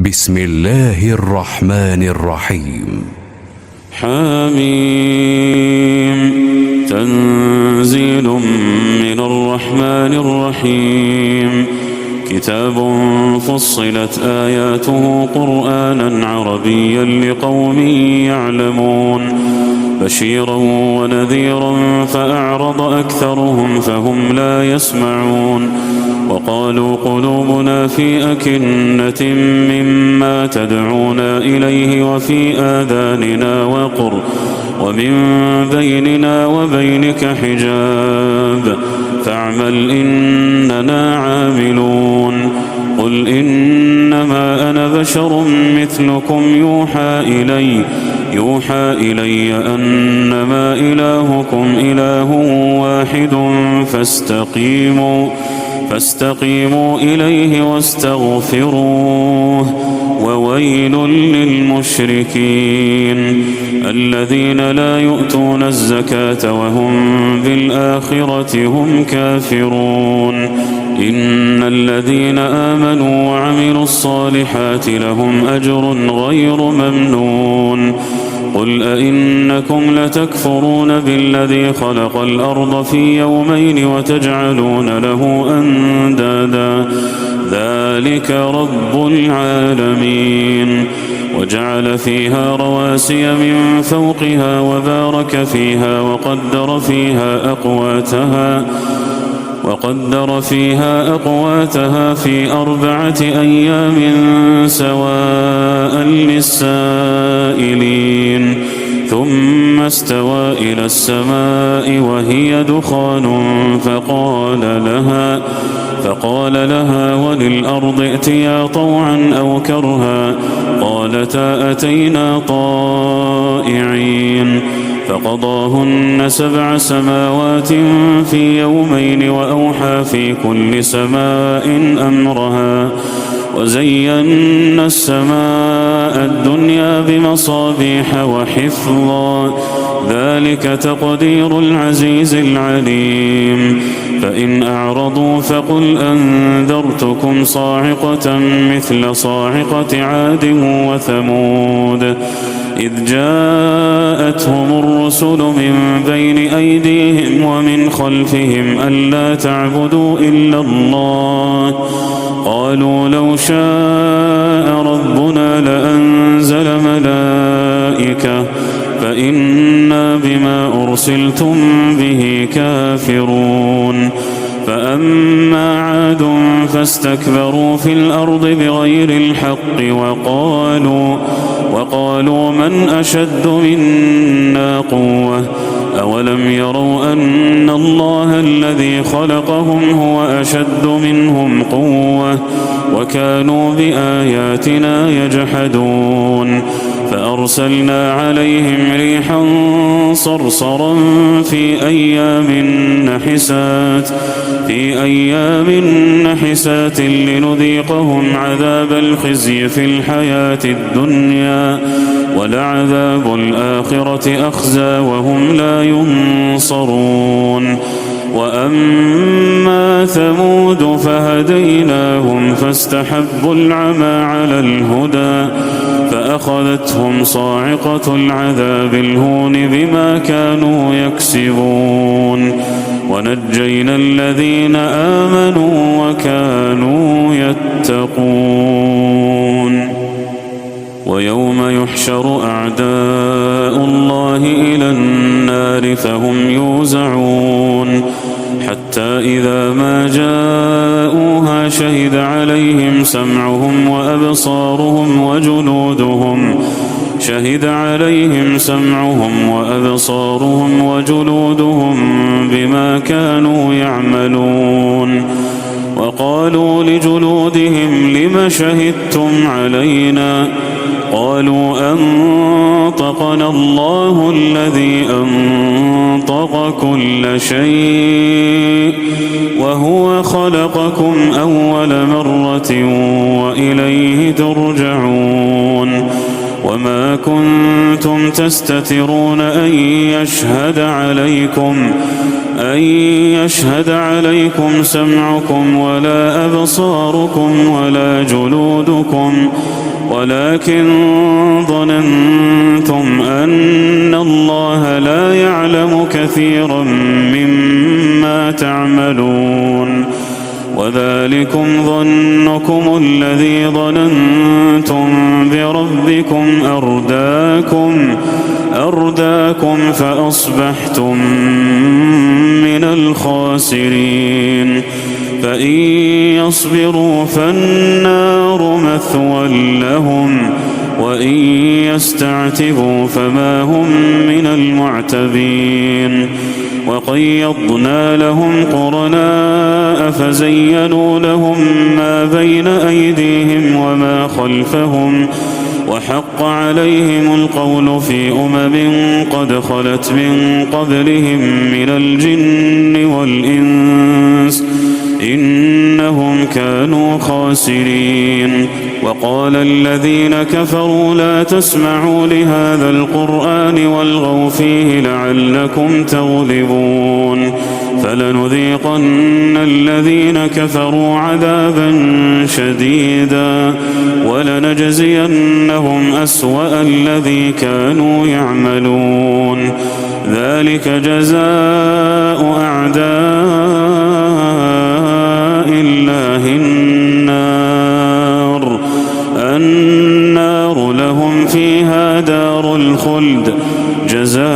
بسم الله الرحمن الرحيم. حميم. تنزيل من الرحمن الرحيم. كتاب فصلت آياته قرآنا عربيا لقوم يعلمون، بشيرا ونذيرا فأعرض أكثرهم فهم لا يسمعون. وقالوا قلوبنا في أكنة مما تدعونا إليه وفي آذاننا وقر ومن بيننا وبينك حجاب فاعمل إننا عاملون. قل إنما أنا بشر مثلكم يوحى إلي أنما إلهكم إله واحد فاستقيموا إليه واستغفروه. وويل للمشركين الذين لا يؤتون الزكاة وهم بالآخرة هم كافرون. إن الذين آمنوا وعملوا الصالحات لهم أجر غير ممنون. قل أئنكم لتكفرون بالذي خلق الأرض في يومين وتجعلون له أندادا ذلك رب العالمين. وجعل فيها رواسي من فوقها وبارك فيها وقدر فيها أقواتها في 4 أيام سواء للسائلين. ثم استوى إلى السماء وهي دخان فقال لها وللأرض ائتيا طوعا أو كرها قالتا أتينا طائعين. فقضاهن 7 سماوات في يومين وأوحى في كل سماء أمرها وزينا السماء الدنيا بمصابيح وحفظا ذلك تقدير العزيز العليم. فإن أعرضوا فقل أنذرتكم صاعقة مثل صاعقة عاد وثمود إذ جاءتهم الرسل من بين أيديهم ومن خلفهم ألا تعبدوا إلا الله قالوا لو شاء ربنا لأنزل ملائكة فإنا بما أرسلتم به كافرون. فأما عاد فاستكبروا في الأرض بغير الحق وقالوا من أشد منا قوة أولم يروا أن الله الذي خلقهم هو أشد منهم قوة وكانوا بآياتنا يجحدون. فأرسلنا عليهم ريحا صرصرا في أيام نحسات لنذيقهم عذاب الخزي في الحياة الدنيا ولعذاب الآخرة أخزى وهم لا ينصرون. وأما ثمود فهديناهم فاستحبوا العمى على الهدى فأخذتهم صاعقة العذاب الهون بما كانوا يكسبون. ونجينا الذين آمنوا وكانوا يتقون. ويوم يحشر أعداء الله إلى النار فهم يوزعون حتى إذا ما جاءوها شهد عليهم سمعهم وأبصارهم وجلودهم بما كانوا يعملون. وقالوا لجلودهم لم شهدتم علينا قالوا أنطقنا الله الذي أنطق كل شيء وهو خلقكم أول مرة وإليه ترجعون. وما كنتم تستترون أن يشهد عليكم أن يشهد عليكم سمعكم ولا أبصاركم ولا جلودكم ولكن ظننتم أن الله لا يعلم كثيرا مما تعملون وذلكم ظنكم الذي ظننتم بربكم أرداكم فأصبحتم من الخاسرين فإن يصبروا فالنار مثوى لهم وإن يستعتبوا فما هم من المعتبين وقيضنا لهم قرناء فزينوا لهم ما بين أيديهم وما خلفهم وحق عليهم القول في قد خلت من قبلهم من الجن والإنس إنهم كانوا خاسرين وقال الذين كفروا لا تسمعوا لهذا القرآن والغوا فيه لعلكم تغلبون فلنذيقن الذين كفروا عذابا شديدا ولنجزينهم أسوأ الذي كانوا يعملون ذلك جزاء أعداء الله النار لهم فيها دار الخلد جزاء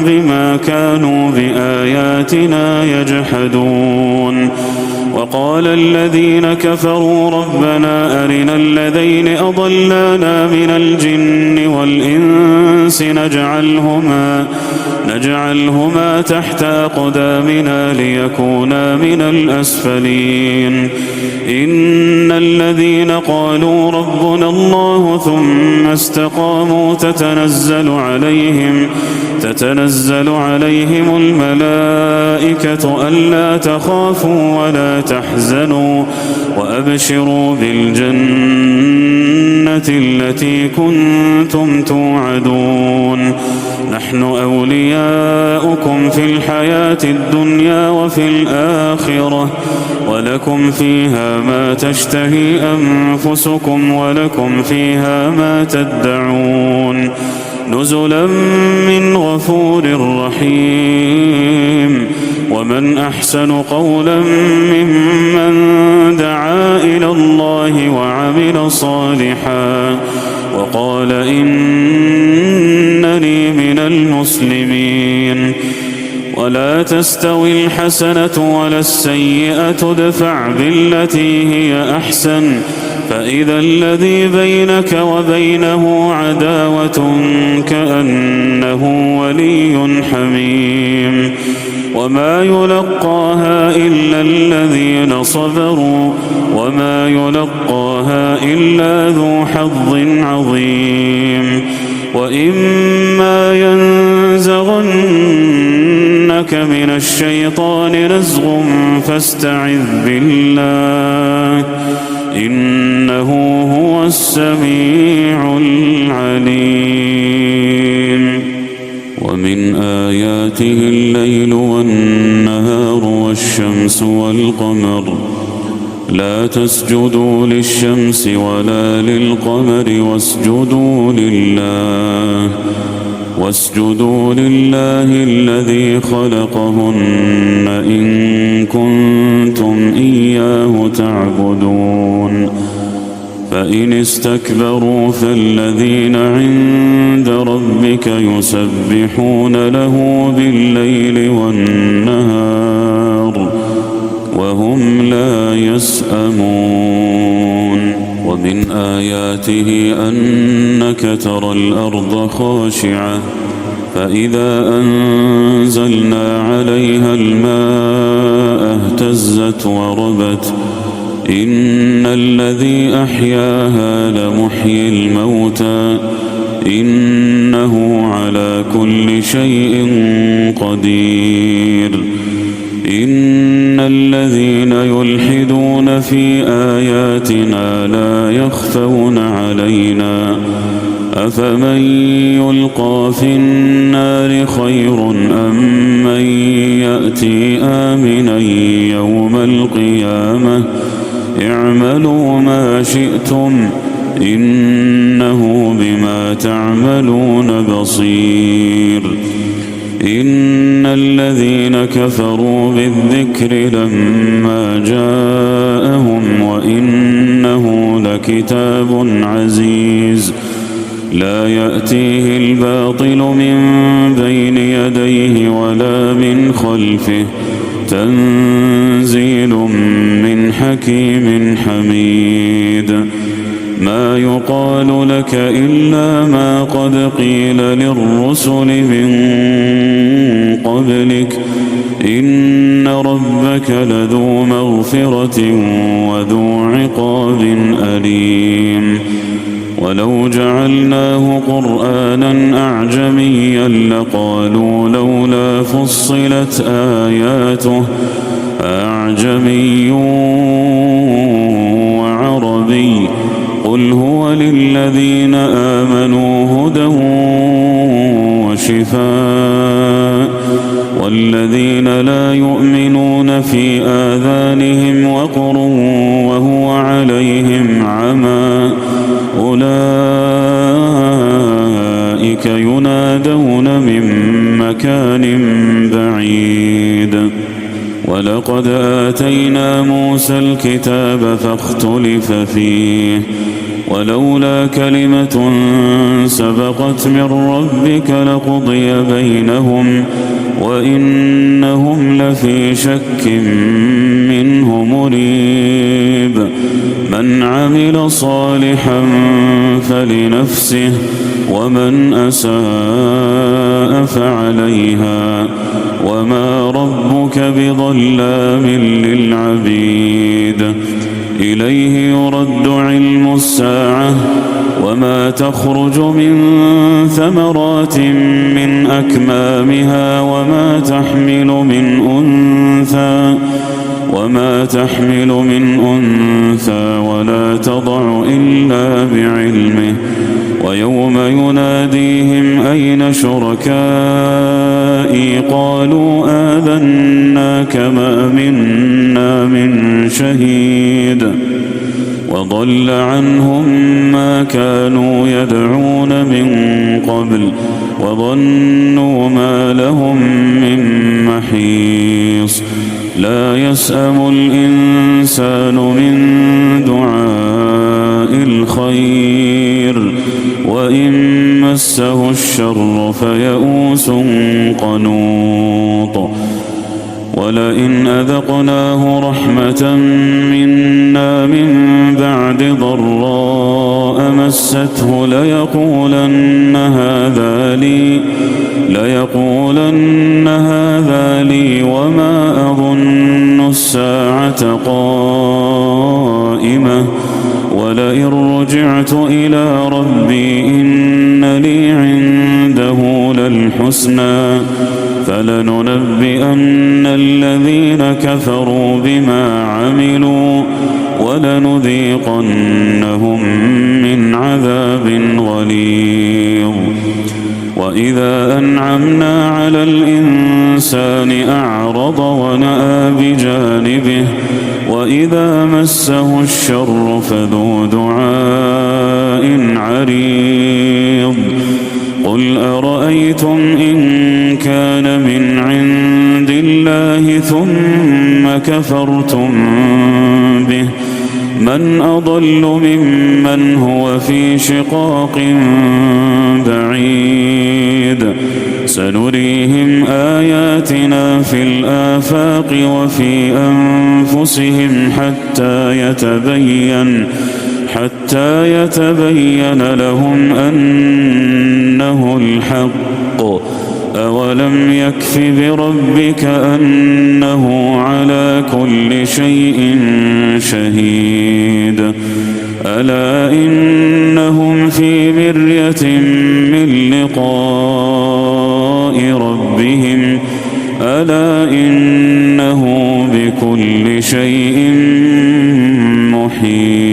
بما كانوا بآياتنا يجحدون وقال الذين كفروا ربنا أرنا الذين أضلانا من الجن والإنس نجعلهما تحت أقدامنا ليكونا من الأسفلين إن الذين قالوا ربنا الله ثم استقاموا تتنزل عليهم الملائكة ألا تخافوا ولا تحزنوا وأبشروا بالجنة التي كنتم توعدون نحن أولياؤكم في الحياة الدنيا وفي الآخرة ولكم فيها ما تشتهي أنفسكم ولكم فيها ما تدعون نزلا من غفور رحيم ومن أحسن قولا ممن دعا إلى الله وعمل صالحا وقال إنني من المسلمين ولا تستوي الحسنة ولا السيئة ادفع بالتي هي أحسن فإذا الذي بينك وبينه عداوة كأنه ولي حميم وما يلقاها إلا الذين صبروا وما يلقاها إلا ذو حظ عظيم وإما ينزغنك من الشيطان نزغ فاستعذ بالله إنه هو السميع العليم ومن آياته الليل والنهار والشمس والقمر لا تسجدوا للشمس ولا للقمر واسجدوا لله الذي خلقهن إن كنتم إياه تعبدون فإن استكبروا فالذين عند ربك يسبحون له بالليل والنهار وهم لا يسأمون ومن آياته أنك ترى الأرض خاشعة فإذا أنزلنا عليها الماء اهتزت وربت إن الذي أحياها لمحيي الموتى إنه على كل شيء قدير إن الذين يلحدون في آياتنا لا يخفون علينا أفمن يلقى في النار خير أم من يأتي آمنا يوم القيامة اعملوا ما شئتم إنه بما تعملون بصير إن الذين كفروا بالذكر لما جاءهم وإنه لكتاب عزيز لا يأتيه الباطل من بين يديه ولا من خلفه تنزيل من حكيم حميد ما يقال لك إلا ما قد قيل للرسل من قبلك إن ربك لذو مغفرة وذو عقاب أليم ولو جعلناه قرآنا أعجميا لقالوا لولا فصلت آياته أعجمي وعربي قل هو للذين آمنوا هدى وشفاء والذين لا يؤمنون في آذانهم وقر وهو عليهم عمى أولئك ينادون من مكان بعيد ولقد آتينا موسى الكتاب فاختلف فيه ولولا كلمة سبقت من ربك لقضي بينهم وإنهم لفي شك منه مريب من عمل صالحا فلنفسه ومن أساء فعليها وما ربك بظلام للعبيد إليه يرد علم الساعة وما تخرج من ثمرات من أكمامها وما تحمل من أنثى ولا تضع إلا بعلمه ويوم يناديهم أين شركائي قالوا آذناك ما منا من شهيد وضل عنهم ما كانوا يدعون من قبل وظنوا ما لهم من محيص لا يسأم الإنسان من دعاء الخير وإن مسه الشر فيئوس قنوط ولئن أذقناه رحمة منا من بعد ضراء مسته ليقولن هذا لي وما أظن الساعة قائمة ولئن رجعت إلى ربي إن لي عنده للحسنى فلننبئن الذين كفروا بما عملوا ولنذيقنهم من عذاب غليظ وإذا أنعمنا على الإنسان أعرض ونأى بجانبه وإذا مسه الشر فذو دعاء عريض قل أرأيتم إن كان من عند الله ثم كفرتم به من أضل ممن هو في شقاق بعيد سنريهم آياتنا في الآفاق وفي أنفسهم حتى يتبين لهم أنه الحق أولم يكف بربك أنه على كل شيء شهيد ألا إنهم في مرية من لقاء ربهم ألا إنه بكل شيء محيط